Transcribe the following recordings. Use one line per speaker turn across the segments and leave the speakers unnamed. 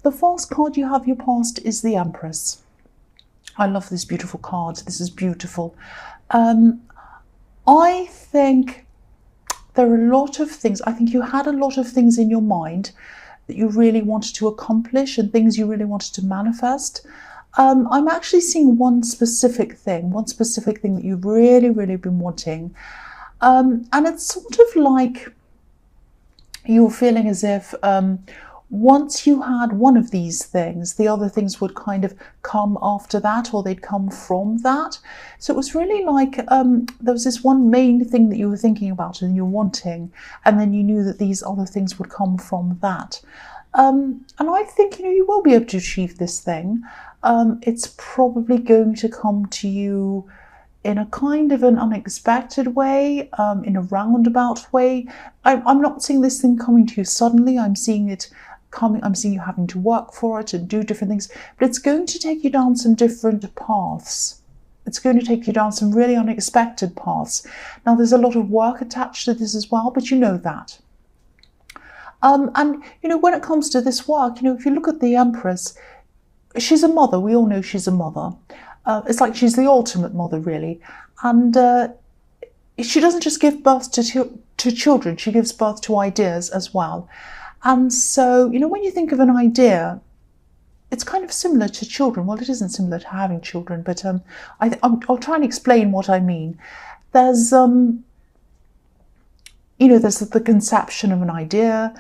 The first card you have your past is the Empress. I love this beautiful card. This is beautiful. I think there are a lot of things. I think you had a lot of things in your mind that you really wanted to accomplish and things you really wanted to manifest. I'm actually seeing one specific thing that you've really, really been wanting. And it's sort of like you're feeling as if once you had one of these things, the other things would kind of come after that, or they'd come from that. So it was really like there was this one main thing that you were thinking about and you're wanting, and then you knew that these other things would come from that. And I think, you will be able to achieve this thing. It's probably going to come to you in a kind of an unexpected way, in a roundabout way. I'm not seeing this thing coming to you suddenly. I'm seeing it coming. I'm seeing you having to work for it and do different things, but it's going to take you down some different paths. It's going to take you down some really unexpected paths. Now, there's a lot of work attached to this as well, but you know that. And, when it comes to this work, if you look at the Empress, she's a mother. We all know she's a mother. It's like she's the ultimate mother, really. And she doesn't just give birth to children, she gives birth to ideas as well. And so, when you think of an idea, it's kind of similar to children. Well, it isn't similar to having children, but I'll try and explain what I mean. There's, there's the conception of an idea,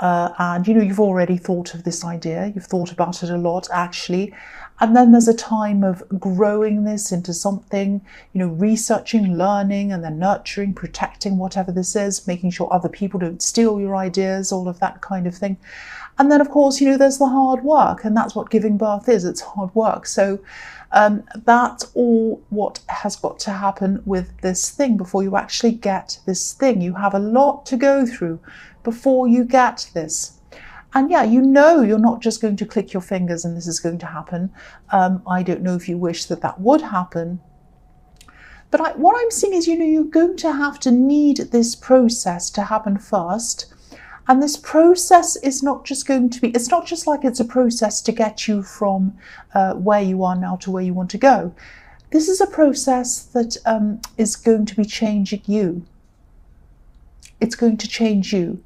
and, you've already thought of this idea. You've thought about it a lot, actually. And then there's a time of growing this into something, researching, learning, and then nurturing, protecting whatever this is, making sure other people don't steal your ideas, all of that kind of thing. And then, of course, there's the hard work, and that's what giving birth is. It's hard work. So that's all what has got to happen with this thing before you actually get this thing. You have a lot to go through before you get this. And yeah, you're not just going to click your fingers and this is going to happen. I don't know if you wish that would happen. But what I'm seeing is, you're going to have to need this process to happen first. And this process is not just going to be, it's not just like it's a process to get you from where you are now to where you want to go. This is a process that is going to be changing you. It's going to change you.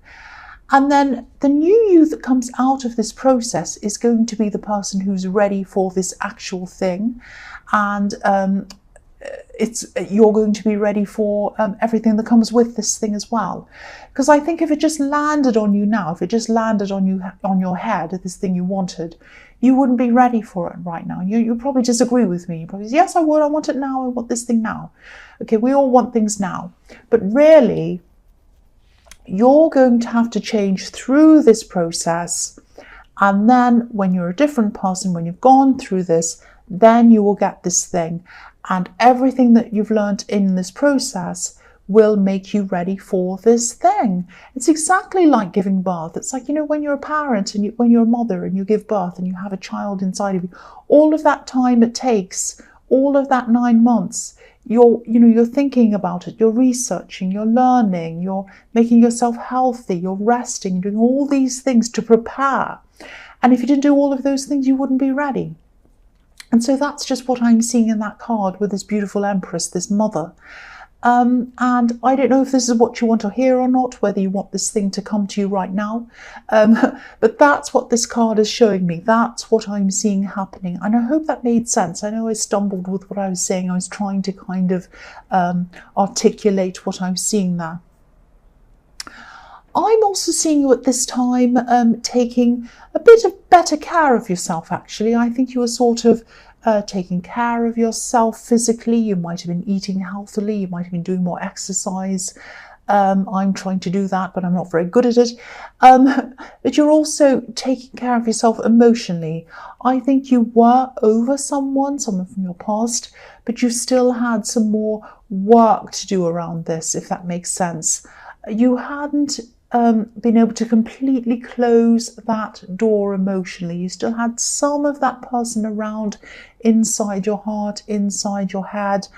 And then the new you that comes out of this process is going to be the person who's ready for this actual thing. And you're going to be ready for everything that comes with this thing as well. Because I think if it just landed on you now, if it just landed on your head, this thing you wanted, you wouldn't be ready for it right now. You probably disagree with me. You probably say, yes, I would. I want it now. I want this thing now. Okay, we all want things now. But really, you're going to have to change through this process. And then when you're a different person, when you've gone through this, then you will get this thing. And everything that you've learned in this process will make you ready for this thing. It's exactly like giving birth. It's like, when you're a parent and when you're a mother and you give birth and you have a child inside of you, all of that time it takes, all of that 9 months, you're thinking about it, you're researching, you're learning, you're making yourself healthy, you're resting, you're doing all these things to prepare. And if you didn't do all of those things, you wouldn't be ready. And so that's just what I'm seeing in that card with this beautiful Empress, this mother. And I don't know if this is what you want to hear or not, whether you want this thing to come to you right now. But that's what this card is showing me. That's what I'm seeing happening. And I hope that made sense. I know I stumbled with what I was saying. I was trying to kind of articulate what I'm seeing there. I'm also seeing you at this time taking a bit of better care of yourself, actually. I think you were sort of taking care of yourself physically. You might have been eating healthily. You might have been doing more exercise. I'm trying to do that, but I'm not very good at it. But you're also taking care of yourself emotionally. I think you were over someone from your past, but you still had some more work to do around this, if that makes sense. You hadn't been able to completely close that door emotionally. You still had some of that person around inside your heart, inside your head.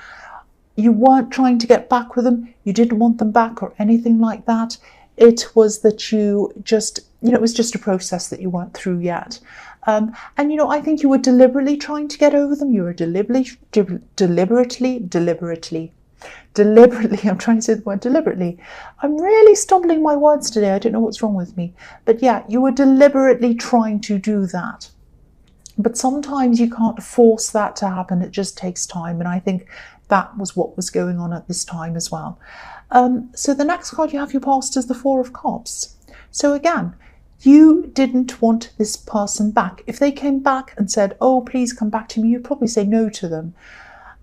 You weren't trying to get back with them. You didn't want them back or anything like that. It was that you just it was just a process that you weren't through yet. And, I think you were deliberately trying to get over them. You were deliberately, I'm trying to say the word deliberately. I'm really stumbling my words today. I don't know what's wrong with me. But yeah, you were deliberately trying to do that. But sometimes you can't force that to happen. It just takes time. And I think that was what was going on at this time as well. So the next card you have your past is the Four of Cups. So again, you didn't want this person back. If they came back and said, oh, please come back to me, you'd probably say no to them.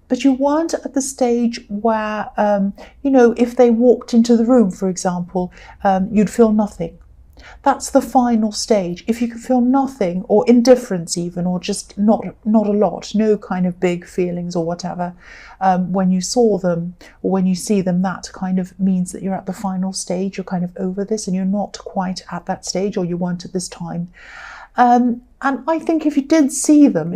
But you weren't at the stage where, if they walked into the room, for example, you'd feel nothing. That's the final stage. If you can feel nothing, or indifference even, or just not a lot, no kind of big feelings or whatever, when you saw them or when you see them, that kind of means that you're at the final stage. You're kind of over this and you're not quite at that stage, or you weren't at this time. And I think if you did see them,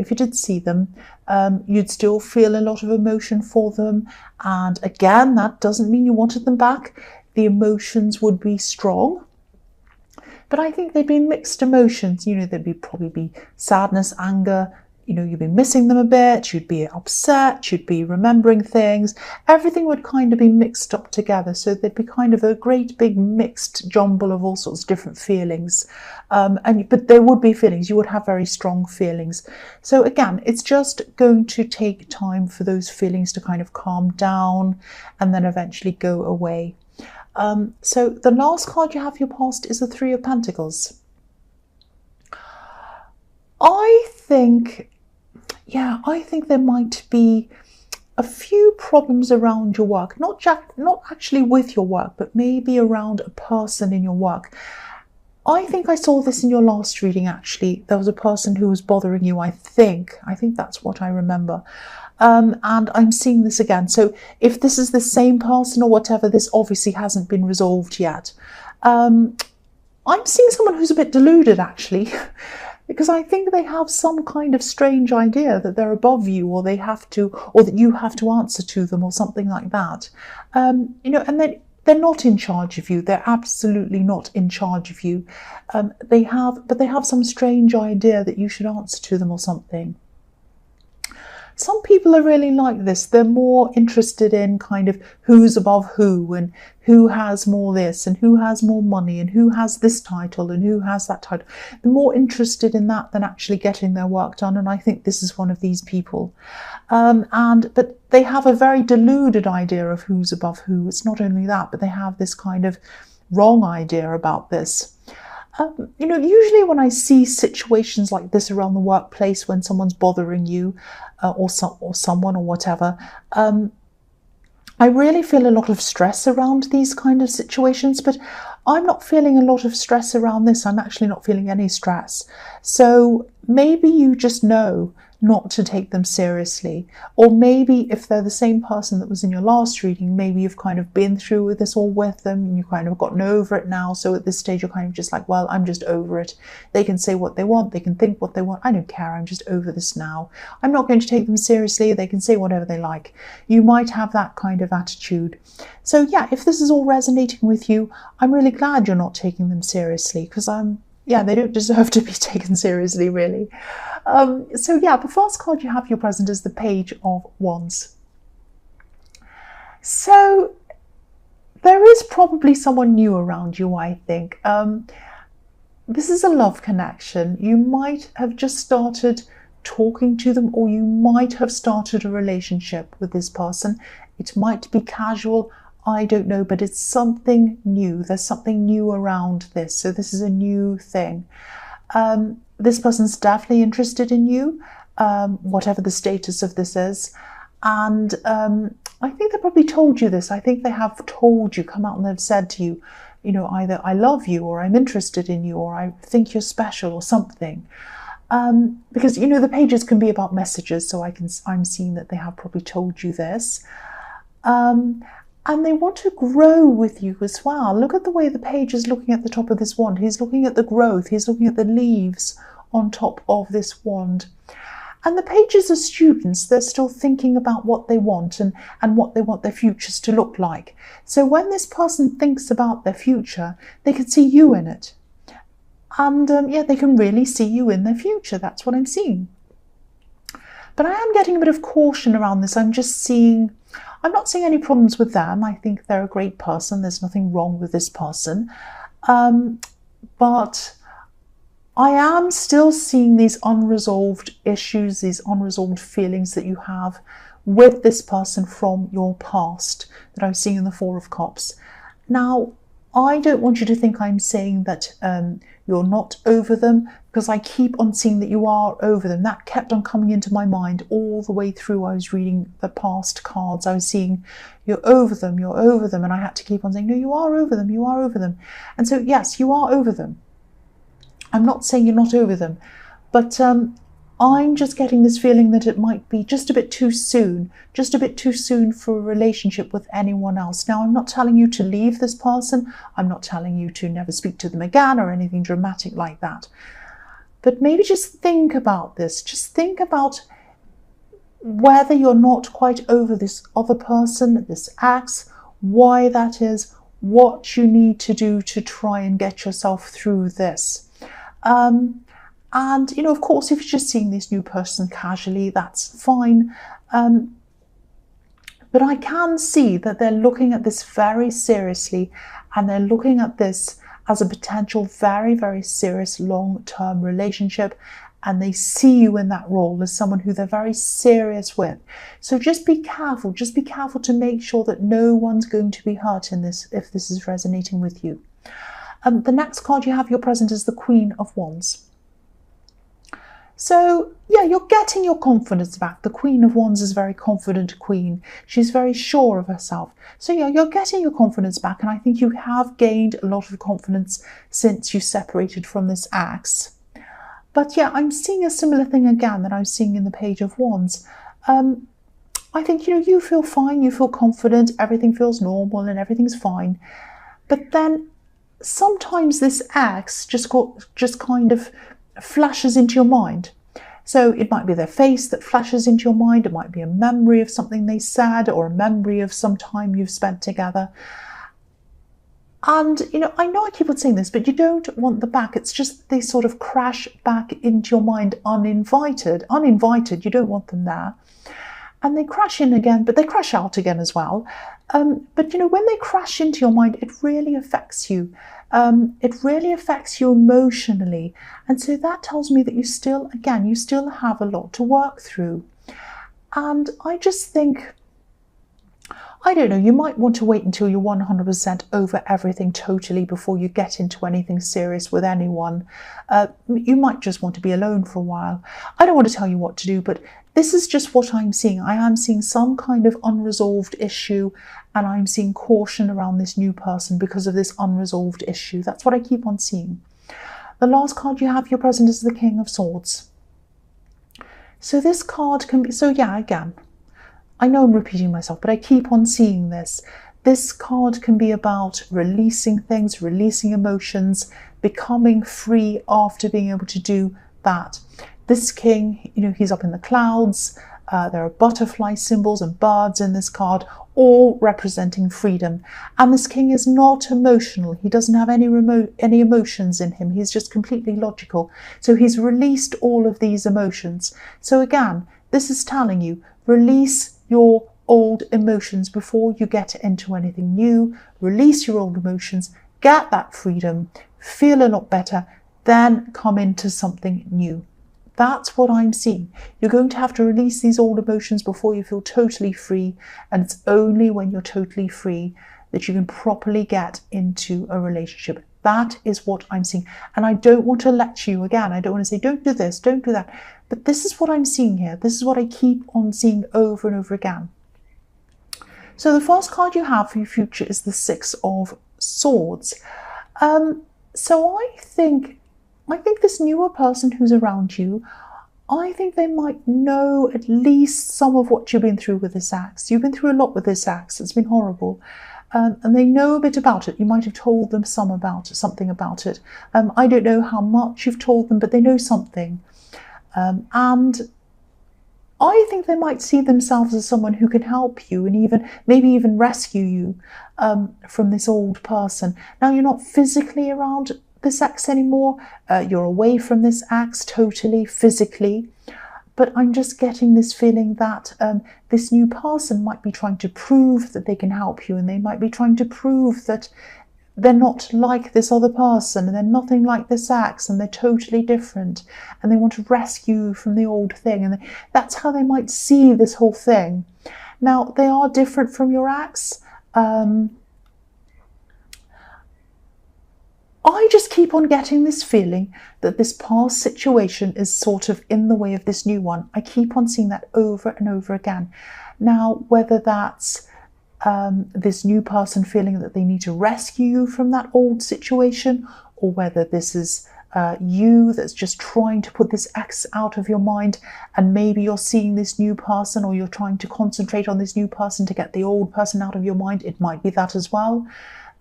you'd still feel a lot of emotion for them. And again, that doesn't mean you wanted them back. The emotions would be strong. But I think they'd be mixed emotions. There'd probably be sadness, anger. You'd be missing them a bit. You'd be upset. You'd be remembering things. Everything would kind of be mixed up together. So there'd be kind of a great big mixed jumble of all sorts of different feelings. But there would be feelings. You would have very strong feelings. So again, it's just going to take time for those feelings to kind of calm down and then eventually go away. So the last card you have your past is the Three of Pentacles. I think there might be a few problems around your work, not actually with your work, but maybe around a person in your work. I think I saw this in your last reading, actually. There was a person who was bothering you, I think that's what I remember. And I'm seeing this again. So if this is the same person or whatever, this obviously hasn't been resolved yet. I'm seeing someone who's a bit deluded, actually, because I think they have some kind of strange idea that they're above you, or they have to, or that you have to answer to them, or something like that. And then they're not in charge of you. They're absolutely not in charge of you. They have some strange idea that you should answer to them or something. Some people are really like this. They're more interested in kind of who's above who, and who has more this, and who has more money, and who has this title, and who has that title. They're more interested in that than actually getting their work done. And I think this is one of these people. But they have a very deluded idea of who's above who. It's not only that, but they have this kind of wrong idea about this. Usually when I see situations like this around the workplace, when someone's bothering you, or someone or whatever, I really feel a lot of stress around these kind of situations, but I'm not feeling a lot of stress around this. I'm actually not feeling any stress. So maybe you just know not to take them seriously. Or maybe if they're the same person that was in your last reading, maybe you've kind of been through with this all with them and you've kind of gotten over it now. So at this stage, you're kind of just like, well, I'm just over it. They can say what they want. They can think what they want. I don't care. I'm just over this now. I'm not going to take them seriously. They can say whatever they like. You might have that kind of attitude. So yeah, if this is all resonating with you, I'm really glad you're not taking them seriously, because they don't deserve to be taken seriously, really. So yeah, the first card you have your present is the Page of Wands. So there is probably someone new around you, I think. This is a love connection. You might have just started talking to them, or you might have started a relationship with this person. It might be casual, I don't know, but it's something new. There's something new around this. So this is a new thing. This person's definitely interested in you, whatever the status of this is. And I think they probably told you this. I think they have told you, come out and they've said to you, either I love you, or I'm interested in you, or I think you're special, or something. Because, the pages can be about messages. So I'm seeing that they have probably told you this. And they want to grow with you as well. Look at the way the page is looking at the top of this wand. He's looking at the growth. He's looking at the leaves on top of this wand. And the pages are students. They're still thinking about what they want and what they want their futures to look like. So when this person thinks about their future, they can see you in it. And yeah, they can really see you in their future. That's what I'm seeing. But I am getting a bit of caution around this. I'm not seeing any problems with them. I think they're a great person. There's nothing wrong with this person. But I am still seeing these unresolved issues, these unresolved feelings that you have with this person from your past that I'm seeing in the Four of Cups. Now, I don't want you to think I'm saying that you're not over them, because I keep on seeing that you are over them. That kept on coming into my mind all the way through. I was reading the past cards. I was seeing you're over them, and I had to keep on saying, no, you are over them, you are over them. And so, yes, you are over them. I'm not saying you're not over them, but I'm just getting this feeling that it might be just a bit too soon for a relationship with anyone else. Now, I'm not telling you to leave this person. I'm not telling you to never speak to them again or anything dramatic like that. But maybe just think about this. Just think about whether you're not quite over this other person, this ex, why that is, what you need to do to try and get yourself through this. And, of course, if you're just seeing this new person casually, that's fine. But I can see that they're looking at this very seriously, and they're looking at this as a potential very, very serious long-term relationship. And they see you in that role as someone who they're very serious with. So just be careful. Just be careful to make sure that no one's going to be hurt in this if this is resonating with you. The next card you have your present is the Queen of Wands. So, yeah, you're getting your confidence back. The Queen of Wands is a very confident queen. She's very sure of herself. So, yeah, you're getting your confidence back. And I think you have gained a lot of confidence since you separated from this ex. But, yeah, I'm seeing a similar thing again that I'm seeing in the Page of Wands. I think, you feel fine. You feel confident. Everything feels normal and everything's fine. But then sometimes this ex just kind of flashes into your mind. So it might be their face that flashes into your mind. It might be a memory of something they said, or a memory of some time you've spent together. And, I know I keep on saying this, but you don't want them back. It's just they sort of crash back into your mind uninvited. Uninvited, you don't want them there. And they crash in again, but they crash out again as well. But, when they crash into your mind, it really affects you. It really affects you emotionally. And so that tells me that you still have a lot to work through. And I just think, I don't know, you might want to wait until you're 100% over everything totally before you get into anything serious with anyone. You might just want to be alone for a while. I don't want to tell you what to do, but this is just what I'm seeing. I am seeing some kind of unresolved issue, and I'm seeing caution around this new person because of this unresolved issue. That's what I keep on seeing. The last card you have your present is the King of Swords. So this card can be, again, I know I'm repeating myself, but I keep on seeing this. This card can be about releasing things, releasing emotions, becoming free after being able to do that. This king, he's up in the clouds. There are butterfly symbols and birds in this card, all representing freedom. And this king is not emotional. He doesn't have any emotions in him. He's just completely logical. So he's released all of these emotions. So again, this is telling you, release your old emotions before you get into anything new. Release your old emotions, get that freedom, feel a lot better, then come into something new. That's what I'm seeing. You're going to have to release these old emotions before you feel totally free. And it's only when you're totally free that you can properly get into a relationship. That is what I'm seeing. And I don't want to lecture you again. I don't want to say, don't do this, don't do that. But this is what I'm seeing here. This is what I keep on seeing over and over again. So the first card you have for your future is the Six of Swords. So I think this newer person who's around you, I think they might know at least some of what you've been through with this ex. You've been through a lot with this ex. It's been horrible. And they know a bit about it. You might have told them something about it. I don't know how much you've told them, but they know something. And I think they might see themselves as someone who can help you and maybe even rescue you from this old person. Now, you're not physically around this ex anymore. You're away from this ex totally, physically. But I'm just getting this feeling that this new person might be trying to prove that they can help you, and they might be trying to prove that they're not like this other person, and they're nothing like this ex, and they're totally different, and they want to rescue you from the old thing, and that's how they might see this whole thing. Now, they are different from your ex. I just keep on getting this feeling that this past situation is sort of in the way of this new one. I keep on seeing that over and over again. Now, whether that's this new person feeling that they need to rescue you from that old situation, or whether this is you that's just trying to put this ex out of your mind, and maybe you're seeing this new person, or you're trying to concentrate on this new person to get the old person out of your mind. It might be that as well.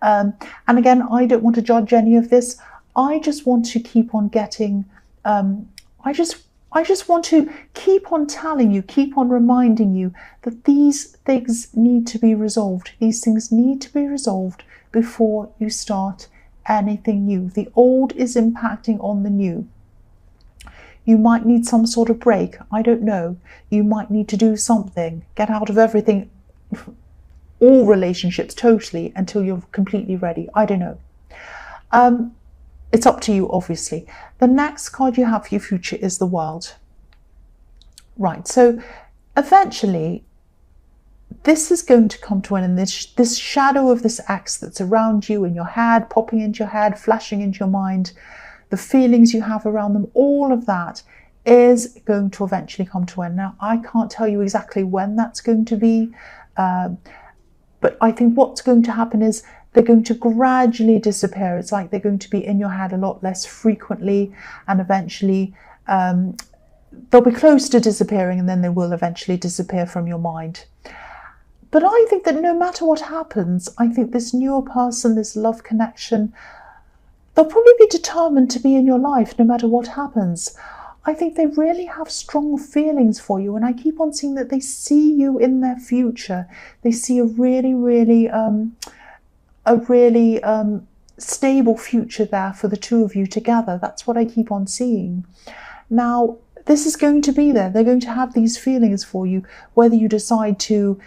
And again, I don't want to judge any of this. I just want to keep on getting, I just want to keep on telling you, keep on reminding you that these things need to be resolved. These things need to be resolved before you start anything new. The old is impacting on the new. You might need some sort of break. I don't know. You might need to do something. Get out of everything, all relationships totally, until you're completely ready. I don't know. It's up to you, obviously. The next card you have for your future is the World. Right, so eventually this is going to come to an end. This shadow of this ex that's around you, in your head, popping into your head, flashing into your mind, the feelings you have around them, all of that is going to eventually come to an end. Now, I can't tell you exactly when that's going to be, but I think what's going to happen is they're going to gradually disappear. It's like they're going to be in your head a lot less frequently, and eventually they'll be close to disappearing, and then they will eventually disappear from your mind. But I think that no matter what happens, I think this newer person, this love connection, they'll probably be determined to be in your life no matter what happens. I think they really have strong feelings for you, and I keep on seeing that they see you in their future. They see a really stable future there for the two of you together. That's what I keep on seeing. Now, this is going to be there. They're going to have these feelings for you, whether you decide to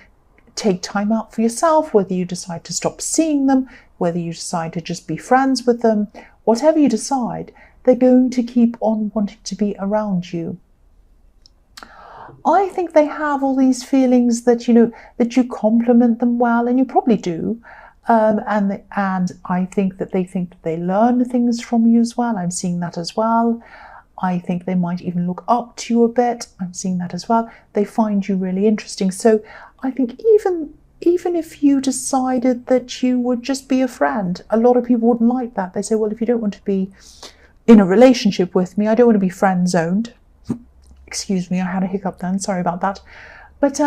take time out for yourself, whether you decide to stop seeing them, whether you decide to just be friends with them, whatever you decide, they're going to keep on wanting to be around you. I think they have all these feelings that, that you compliment them well, and you probably do. And I think that they learn things from you as well. I'm seeing that as well. I think they might even look up to you a bit. I'm seeing that as well. They find you really interesting. So I think even if you decided that you would just be a friend, a lot of people wouldn't like that. They say, well, if you don't want to be in a relationship with me, I don't want to be friend zoned. Excuse me, I had a hiccup then. Sorry about that. But they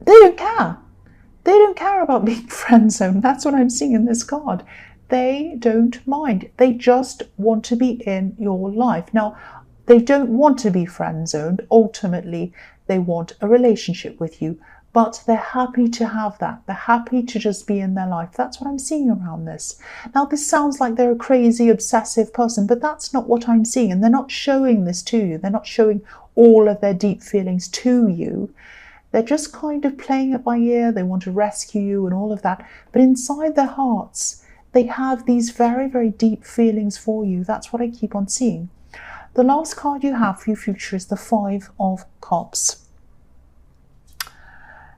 don't care. They don't care about being friend zoned. That's what I'm seeing in this card. They don't mind. They just want to be in your life. Now, they don't want to be friend zoned. Ultimately, they want a relationship with you, but they're happy to have that. They're happy to just be in their life. That's what I'm seeing around this. Now, this sounds like they're a crazy, obsessive person, but that's not what I'm seeing. And they're not showing this to you. They're not showing all of their deep feelings to you. They're just kind of playing it by ear. They want to rescue you and all of that. But inside their hearts, they have these very, very deep feelings for you. That's what I keep on seeing. The last card you have for your future is the Five of Cups.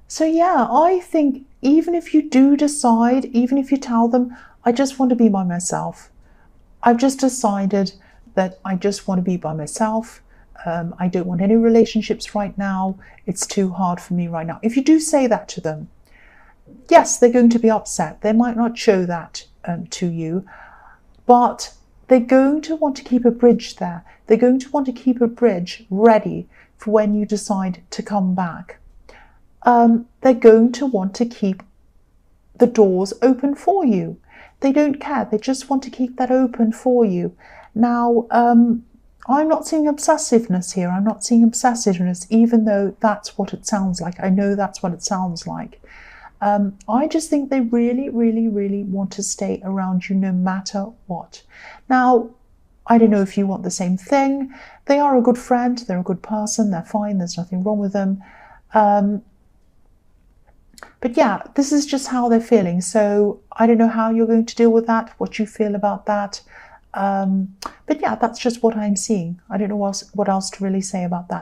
So yeah, I think even if you do decide, even if you tell them, I just want to be by myself. I've just decided that I just want to be by myself. I don't want any relationships right now. It's too hard for me right now. If you do say that to them, yes, they're going to be upset. They might not show that to you, but they're going to want to keep a bridge there. They're going to want to keep a bridge ready for when you decide to come back. They're going to want to keep the doors open for you. They don't care. They just want to keep that open for you. Now, I'm not seeing obsessiveness here. I'm not seeing obsessiveness, even though that's what it sounds like. I know that's what it sounds like. I just think they really, really, really want to stay around you no matter what. Now, I don't know if you want the same thing. They are a good friend, they're a good person, they're fine, there's nothing wrong with them. But yeah, this is just how they're feeling. So I don't know how you're going to deal with that, what you feel about that. But yeah, that's just what I'm seeing. I don't know what else to really say about that.